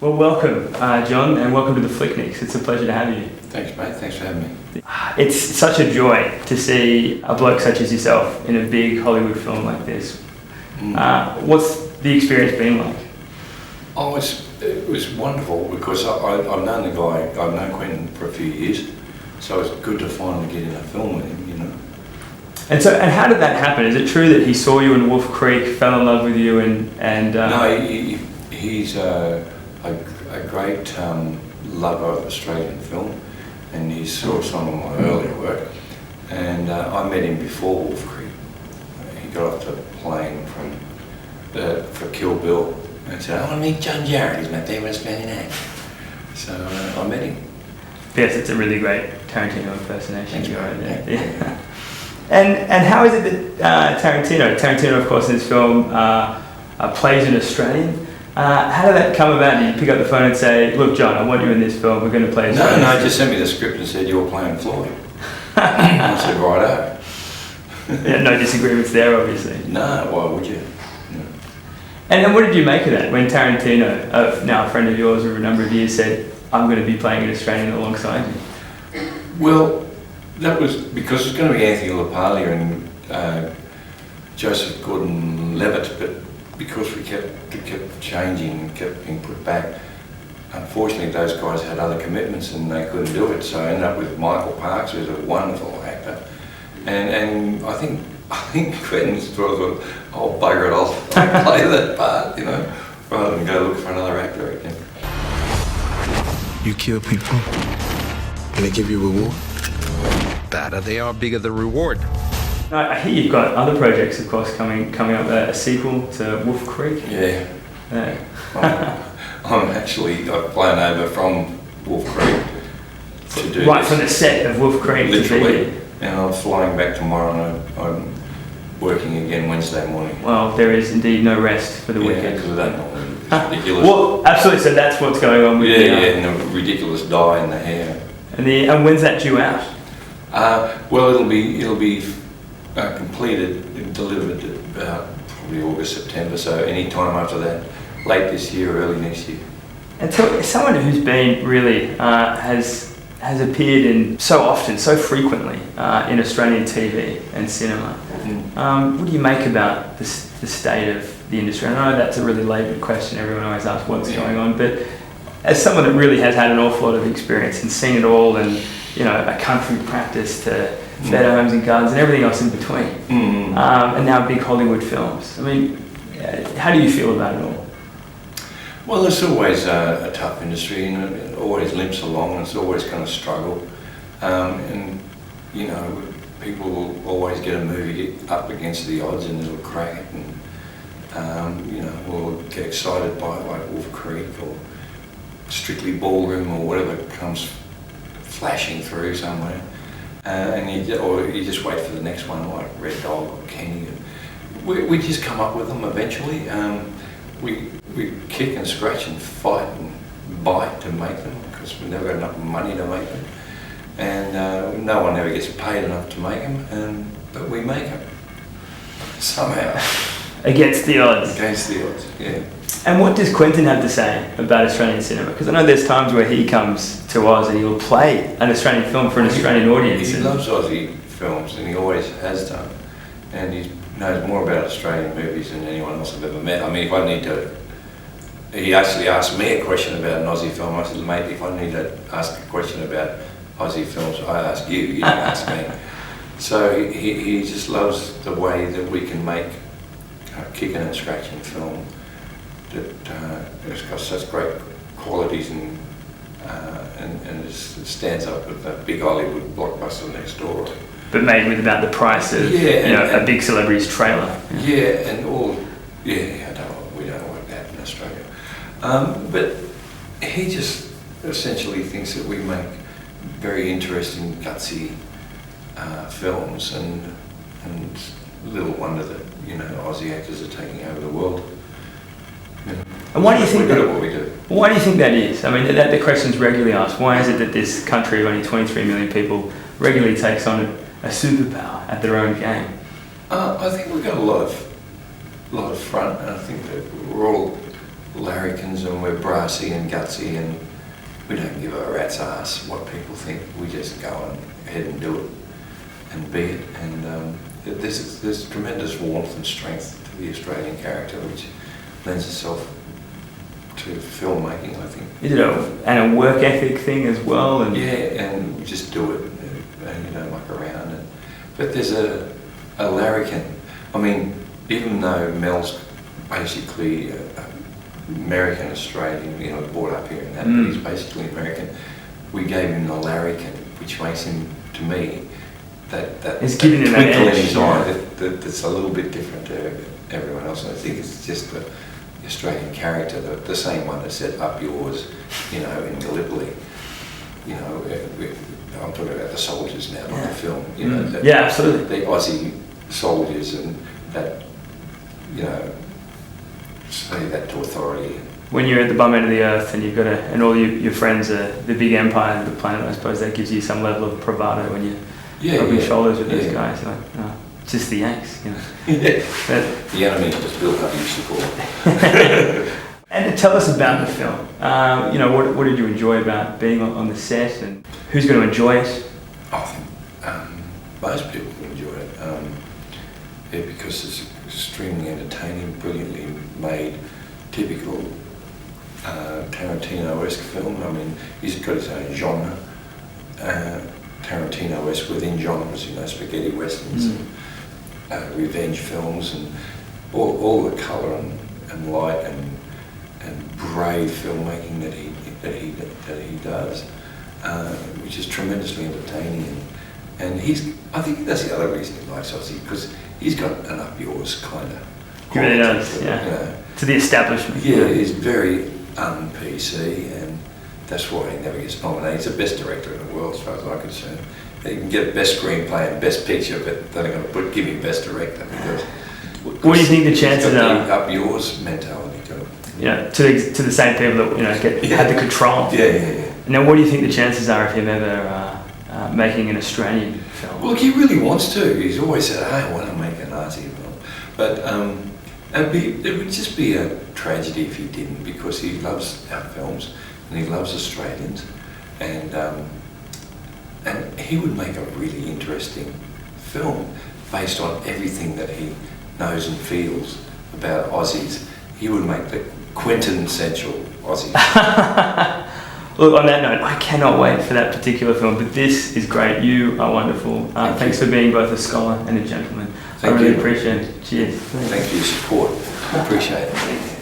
Well, welcome, John, and welcome to the Flicknicks. It's a pleasure to have you. Thanks, mate. Thanks for having me. It's such a joy to see a bloke such as yourself in a big Hollywood film like this. What's the experience been like? Oh, it was wonderful because I've known the guy, I've known Quentin for a few years, so it's good to finally get in a film with him, you know. And how did that happen? Is it true that he saw you in Wolf Creek, fell in love with you, and No, he's a great lover of Australian film, and he saw some of my earlier work, and I met him before Wolf Creek. He got off the plane for Kill Bill and said, "I want to meet John Jarratt, he's my favourite Australian actor." So I met him. Yes, it's a really great Tarantino impersonation. Thanks, right there. Yeah. And how is it that Tarantino, of course, in this film plays an Australian? How did that come about? Did you pick up the phone and say, "Look, John, I want you in this film. We're going to play Australian"? No, he just sent me the script and said, "You're playing Floyd." I said, "Righto." Yeah, no disagreements there, obviously. No, why would you? No. And what did you make of that when Tarantino, now a friend of yours over a number of years, said, "I'm going to be playing an Australian alongside you"? Well, that was because it's going to be Anthony LaPaglia and Joseph Gordon-Levitt, but because we kept changing, kept being put back, unfortunately those guys had other commitments and they couldn't do it, so I ended up with Michael Parks, who's a wonderful actor, and I think Quentin sort of thought, "Oh, bugger it, I'll play that part," you know, rather than go look for another actor again. You kill people and they give you a reward? Better they are, bigger the reward. I hear you've got other projects, of course, coming up. A sequel to Wolf Creek. Yeah. Yeah. I've flown over from Wolf Creek to do right this. from the set of Wolf Creek. Literally. And I'm flying back tomorrow, and I'm working again Wednesday morning. Well, there is indeed no rest for the wicked. Because of that. It's ridiculous. Well, absolutely. So that's what's going on with and the ridiculous dye in the hair. And when's that due out? Well, it'll be completed and delivered about probably August, September. So any time after that, late this year, early next year. And so, someone who's been really has appeared in so often, so frequently in Australian TV and cinema. What do you make about the state of the industry? I know that's a really laboured question. Everyone always asks what's going on, but as someone that really has had an awful lot of experience and seen it all, and a country practice to better homes and gardens and everything else in between, and now big Hollywood films. I mean, how do you feel about it all? Well, it's always a tough industry, and it always limps along, and it's always going to struggle. And people will always get a movie up against the odds, and it'll crack it, and we'll get excited by it, like Wolf Creek or Strictly Ballroom or whatever comes flashing through somewhere, and you just wait for the next one, like Red Dog or Kenny. We just come up with them eventually. We kick and scratch and fight and bite to make them because we never got enough money to make them, and no one ever gets paid enough to make them, but we make them somehow. Against the odds. Against the odds, yeah. And what does Quentin have to say about Australian cinema? Because I know there's times where he comes to Oz and he'll play an Australian film for an Australian audience. He loves Aussie films, and he always has done, and he knows more about Australian movies than anyone else I've ever met. I mean, if I need to, he actually asked me a question about an Aussie film. I said, "Mate, if I need to ask a question about Aussie films, I ask you, you don't ask me." So he just loves the way that we can make kicking and scratching film that it's got such great qualities, and it stands up with that big Hollywood blockbuster next door. But made with about the price of a big celebrity's trailer. Yeah, and all. Yeah, we don't like that in Australia. But he just essentially thinks that we make very interesting, gutsy films, and little wonder that Aussie actors are taking over the world. And why do you think we're good at what we do? Why do you think that is? I mean, the question's regularly asked. Why is it that this country of only 23 million people regularly takes on a superpower at their own game? I think we've got a lot of front, and I think that we're all larrikins and we're brassy and gutsy and we don't give a rat's ass what people think. We just go ahead and do it and be it. And there's tremendous warmth and strength to the Australian character, which lends itself to filmmaking, I think. Is it a work ethic thing as well? And yeah, and we just do it, and you don't muck around. But there's a larrikin. I mean, even though Mel's basically American Australian, you know, brought up here and that, but he's basically American. We gave him the larrikin, which makes him, to me, that giving him that twinkle in edge, his eye that's a little bit different to everyone else. And I think it's just the Australian character, the same one that said "up yours," you know, in Gallipoli. You know, I'm talking about the soldiers now, not the film. You know, yeah, absolutely. The Aussie soldiers and that, you know, say that to authority. When you're at the bum end of the earth and you've got and all your friends are the big empire of the planet, I suppose that gives you some level of bravado when you're rubbing shoulders with those guys. You're like, oh, it's just the Yanks, you know. The enemy just built up your support. And tell us about the film. You know, what did you enjoy about being on the set, and who's going to enjoy it? I think most people will enjoy it because it's extremely entertaining, brilliantly made, typical Tarantino-esque film. I mean, he's got his own genre, Tarantino-esque within genres, you know, spaghetti westerns, and, revenge films, and all the colour and light and brave filmmaking that he does, which is tremendously entertaining. And I think that's the other reason he likes Aussie, because he's got an up yours kind of. He really does, yeah. You know, to the establishment. Yeah, he's very un-PC, and that's why he never gets nominated. He's the best director in the world, as far as I'm concerned. He can get best screenplay and best picture, but they're not going to give him best director because. What do you think the chances are? Up yours mentality to it. Yeah, to the same people that, you know, had the control. Yeah. And then what do you think the chances are of him ever making an Australian film? Well, look, he really wants to. He's always said, "Hey, I want to make an Aussie film," but it would just be a tragedy if he didn't, because he loves our films and he loves Australians, and he would make a really interesting film based on everything that he knows and feels about Aussies. He would make the quintessential Aussie. Look, on that note, I cannot wait for that particular film, but this is great. You are wonderful. Thanks for being both a scholar and a gentleman. I really appreciate it. Cheers. Thanks for your support. I appreciate it.